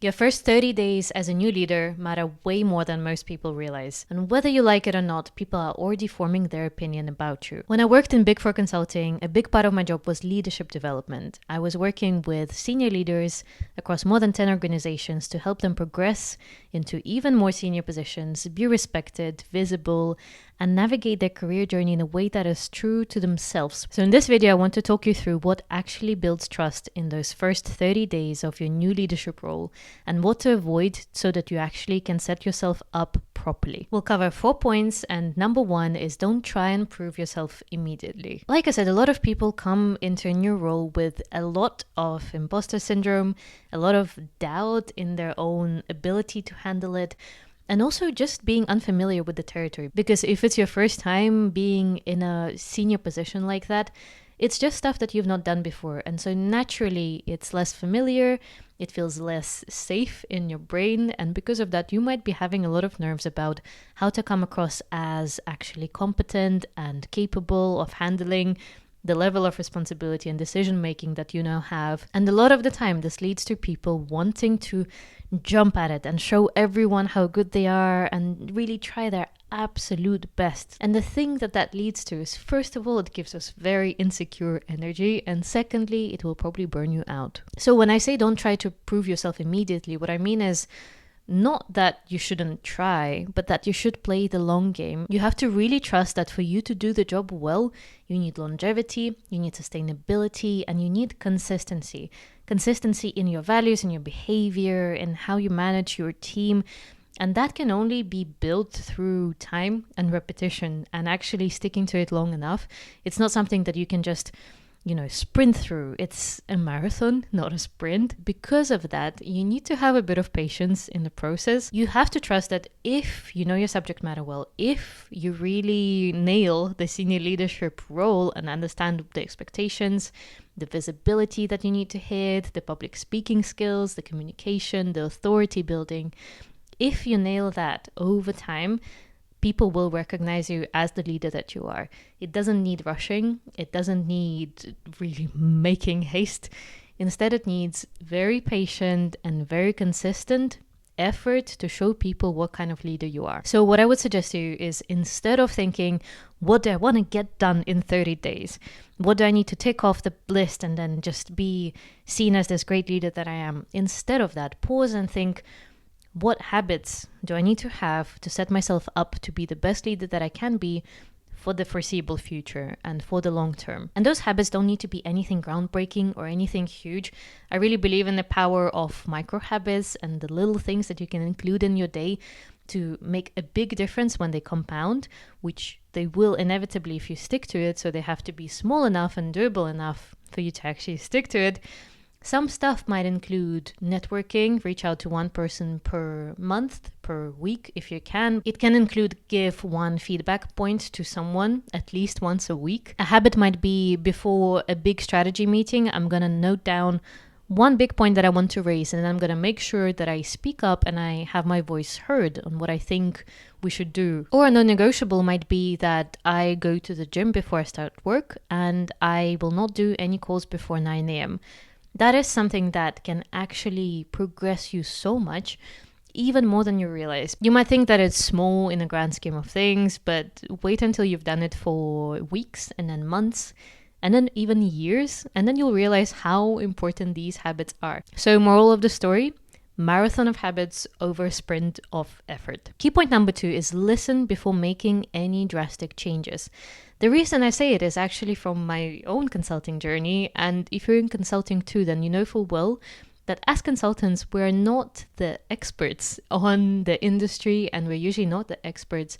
Your first 30 days as a new leader matter way more than most people realize. And whether you like it or not, people are already forming their opinion about you. When I worked in Big Four Consulting, a big part of my job was leadership development. I was working with senior leaders across more than 10 organizations to help them progress into even more senior positions, be respected, visible, and navigate their career journey in a way that is true to themselves. So in this video, I want to talk you through what actually builds trust in those first 30 days of your new leadership role and what to avoid so that you actually can set yourself up properly. We'll cover 4 points, and number 1 is don't try and prove yourself immediately. Like I said, a lot of people come into a new role with a lot of imposter syndrome, a lot of doubt in their own ability to handle it, and also just being unfamiliar with the territory. Because if it's your first time being in a senior position like that, it's just stuff that you've not done before. And so naturally, it's less familiar, it feels less safe in your brain. And because of that, you might be having a lot of nerves about how to come across as actually competent and capable of handling the level of responsibility and decision making that you now have. And a lot of the time, this leads to people wanting to jump at it and show everyone how good they are and really try their absolute best. And the thing that leads to is, first of all, it gives us very insecure energy, and secondly, it will probably burn you out. So when I say don't try to prove yourself immediately, what I mean is not that you shouldn't try, but that you should play the long game. You have to really trust that for you to do the job well, you need longevity, you need sustainability, and you need consistency. Consistency in your values, in your behavior, in how you manage your team. And that can only be built through time and repetition and actually sticking to it long enough. It's not something that you can just sprint through. It's a marathon, not a sprint. Because of that, you need to have a bit of patience in the process. You have to trust that if you know your subject matter well, if you really nail the senior leadership role and understand the expectations, the visibility that you need to hit, the public speaking skills, the communication, the authority building, if you nail that over time, people will recognize you as the leader that you are. It doesn't need rushing. It doesn't need really making haste. Instead, it needs very patient and very consistent effort to show people what kind of leader you are. So what I would suggest to you is, instead of thinking, what do I want to get done in 30 days? What do I need to tick off the list and then just be seen as this great leader that I am? Instead of that, pause and think, what habits do I need to have to set myself up to be the best leader that I can be for the foreseeable future and for the long term? And those habits don't need to be anything groundbreaking or anything huge. I really believe in the power of micro habits and the little things that you can include in your day to make a big difference when they compound, which they will inevitably if you stick to it. So they have to be small enough and doable enough for you to actually stick to it. Some stuff might include networking, reach out to one person per month, per week if you can. It can include give one feedback point to someone at least once a week. A habit might be, before a big strategy meeting, I'm going to note down one big point that I want to raise, and then I'm going to make sure that I speak up and I have my voice heard on what I think we should do. Or a non-negotiable might be that I go to the gym before I start work and I will not do any calls before 9 a.m. That is something that can actually progress you so much, even more than you realize. You might think that it's small in the grand scheme of things, but wait until you've done it for weeks and then months and then even years, and then you'll realize how important these habits are. So, moral of the story, marathon of habits over sprint of effort. Key point number 2 is listen before making any drastic changes. The reason I say it is actually from my own consulting journey, and if you're in consulting too, then you know full well that as consultants, we're not the experts on the industry, and we're usually not the experts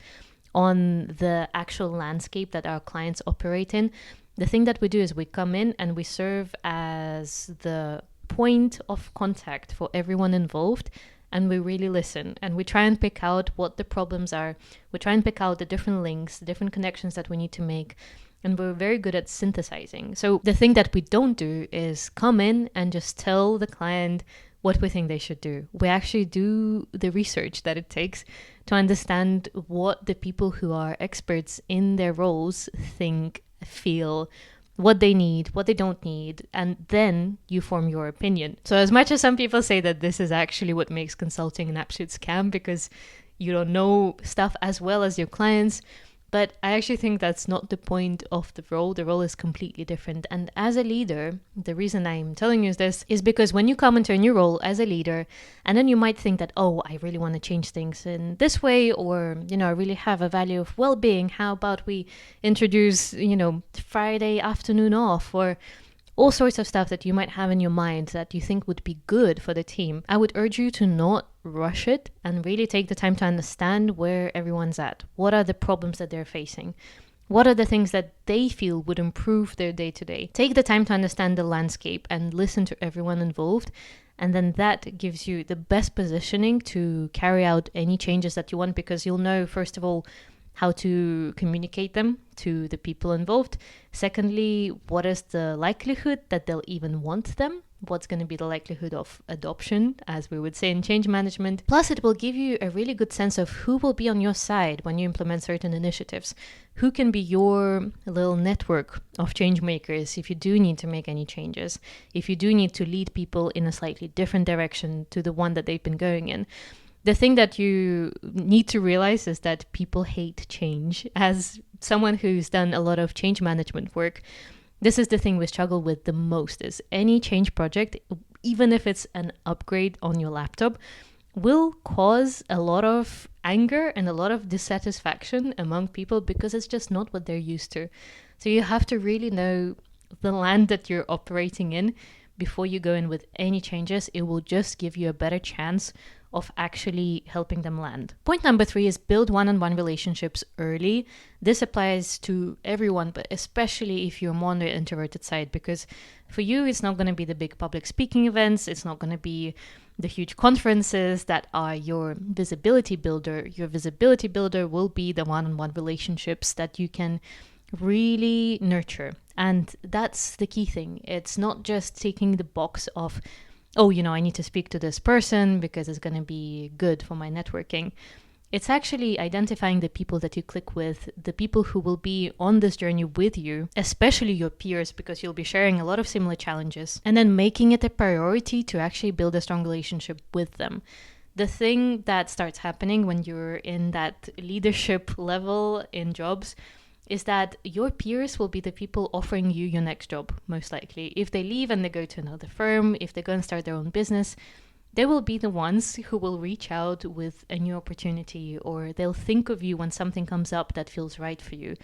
on the actual landscape that our clients operate in. The thing that we do is we come in and we serve as the point of contact for everyone involved, and we really listen and we try and pick out what the problems are. We try and pick out the different links, the different connections that we need to make, and we're very good at synthesizing. So the thing that we don't do is come in and just tell the client what we think they should do. We actually do the research that it takes to understand what the people who are experts in their roles think, feel, what they need, what they don't need, and then you form your opinion. So as much as some people say that this is actually what makes consulting an absolute scam because you don't know stuff as well as your clients, but I actually think that's not the point of the role. The role is completely different. And as a leader, the reason I'm telling you this is because when you come into a new role as a leader, and then you might think that, oh, I really want to change things in this way, or, I really have a value of well-being. How about we introduce, Friday afternoon off, or all sorts of stuff that you might have in your mind that you think would be good for the team. I would urge you to not rush it and really take the time to understand where everyone's at. What are the problems that they're facing? What are the things that they feel would improve their day to day? Take the time to understand the landscape and listen to everyone involved. And then that gives you the best positioning to carry out any changes that you want, because you'll know, first of all, how to communicate them to the people involved. Secondly, what is the likelihood that they'll even want them? What's going to be the likelihood of adoption, as we would say in change management? Plus, it will give you a really good sense of who will be on your side when you implement certain initiatives. Who can be your little network of change makers if you do need to make any changes, if you do need to lead people in a slightly different direction to the one that they've been going in. The thing that you need to realize is that people hate change. As someone who's done a lot of change management work, this is the thing we struggle with the most, is any change project, even if it's an upgrade on your laptop, will cause a lot of anger and a lot of dissatisfaction among people because it's just not what they're used to. So you have to really know the land that you're operating in before you go in with any changes. It will just give you a better chance of actually helping them land. Point number 3 is build one-on-one relationships early. This applies to everyone, but especially if you're more on the introverted side, because for you, it's not going to be the big public speaking events. It's not going to be the huge conferences that are your visibility builder. Your visibility builder will be the one-on-one relationships that you can really nurture. And that's the key thing. It's not just taking the box of, oh, I need to speak to this person because it's going to be good for my networking. It's actually identifying the people that you click with, the people who will be on this journey with you, especially your peers, because you'll be sharing a lot of similar challenges, and then making it a priority to actually build a strong relationship with them. The thing that starts happening when you're in that leadership level in jobs is that your peers will be the people offering you your next job, most likely. If they leave and they go to another firm, if they go and start their own business, they will be the ones who will reach out with a new opportunity, or they'll think of you when something comes up that feels right for you.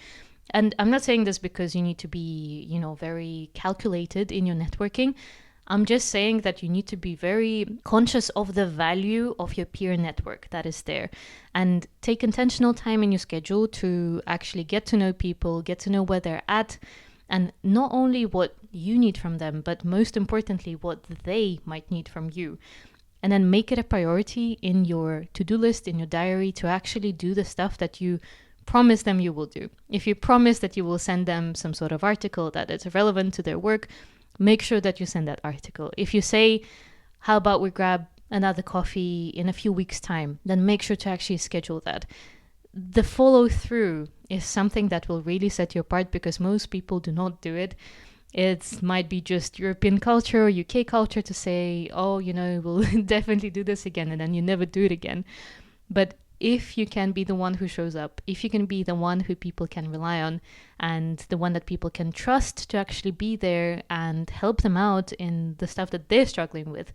And I'm not saying this because you need to be, very calculated in your networking. I'm just saying that you need to be very conscious of the value of your peer network that is there, and take intentional time in your schedule to actually get to know people, get to know where they're at, and not only what you need from them, but most importantly, what they might need from you. And then make it a priority in your to-do list, in your diary, to actually do the stuff that you promise them you will do. If you promise that you will send them some sort of article that is relevant to their work, make sure that you send that article. If you say, how about we grab another coffee in a few weeks' time, then make sure to actually schedule that. The follow through is something that will really set you apart, because most people do not do it. It might be just European culture or UK culture to say, oh, we'll definitely do this again, and then you never do it again. But if you can be the one who shows up, if you can be the one who people can rely on, and the one that people can trust to actually be there and help them out in the stuff that they're struggling with,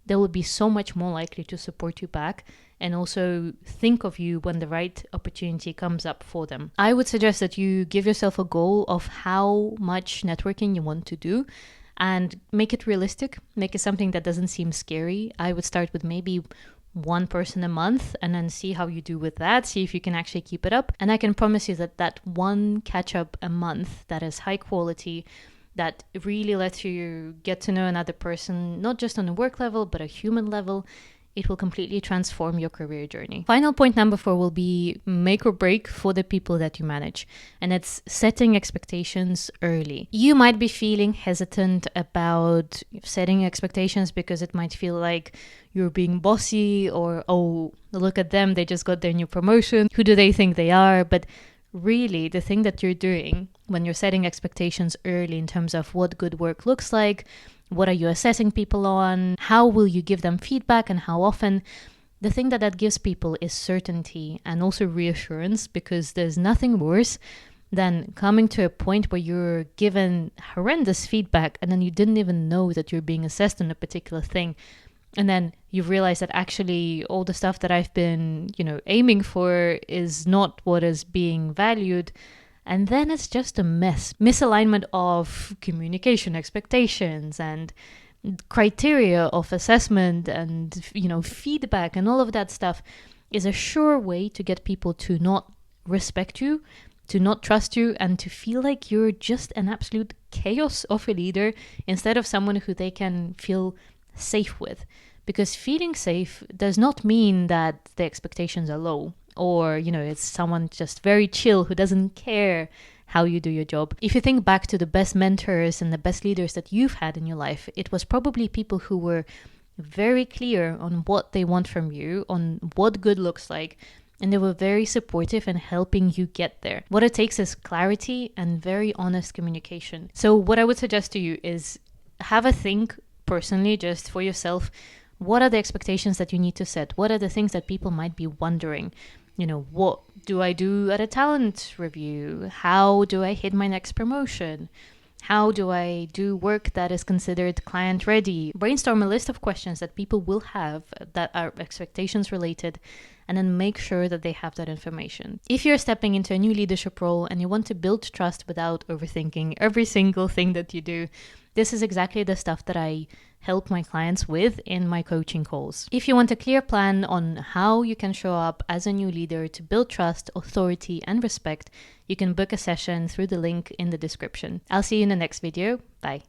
they will be so much more likely to support you back and also think of you when the right opportunity comes up for them. I would suggest that you give yourself a goal of how much networking you want to do and make it realistic. Make it something that doesn't seem scary. I would start with maybe one person a month and then see how you do with that. See if you can actually keep it up. And I can promise you that that one catch up a month that is high quality, that really lets you get to know another person, not just on a work level, but a human level, it will completely transform your career journey. Final point number 4 will be make or break for the people that you manage. And it's setting expectations early. You might be feeling hesitant about setting expectations because it might feel like you're being bossy, or, oh, look at them, they just got their new promotion. Who do they think they are? But really the thing that you're doing when you're setting expectations early in terms of what good work looks like, what are you assessing people on, how will you give them feedback and how often, the thing that gives people is certainty and also reassurance, because there's nothing worse than coming to a point where you're given horrendous feedback and then you didn't even know that you're being assessed on a particular thing. And then you realize that actually all the stuff that I've been, aiming for is not what is being valued. And then it's just a mess. Misalignment of communication expectations and criteria of assessment and, feedback and all of that stuff is a sure way to get people to not respect you, to not trust you, and to feel like you're just an absolute chaos of a leader instead of someone who they can feel safe with. Because feeling safe does not mean that the expectations are low or, it's someone just very chill who doesn't care how you do your job. If you think back to the best mentors and the best leaders that you've had in your life, it was probably people who were very clear on what they want from you, on what good looks like, and they were very supportive in helping you get there. What it takes is clarity and very honest communication. So what I would suggest to you is have a think personally, just for yourself. What are the expectations that you need to set? What are the things that people might be wondering? What do I do at a talent review? How do I hit my next promotion? How do I do work that is considered client ready? Brainstorm a list of questions that people will have that are expectations related, and then make sure that they have that information. If you're stepping into a new leadership role and you want to build trust without overthinking every single thing that you do, this is exactly the stuff that I help my clients with in my coaching calls. If you want a clear plan on how you can show up as a new leader to build trust, authority, and respect, you can book a session through the link in the description. I'll see you in the next video. Bye.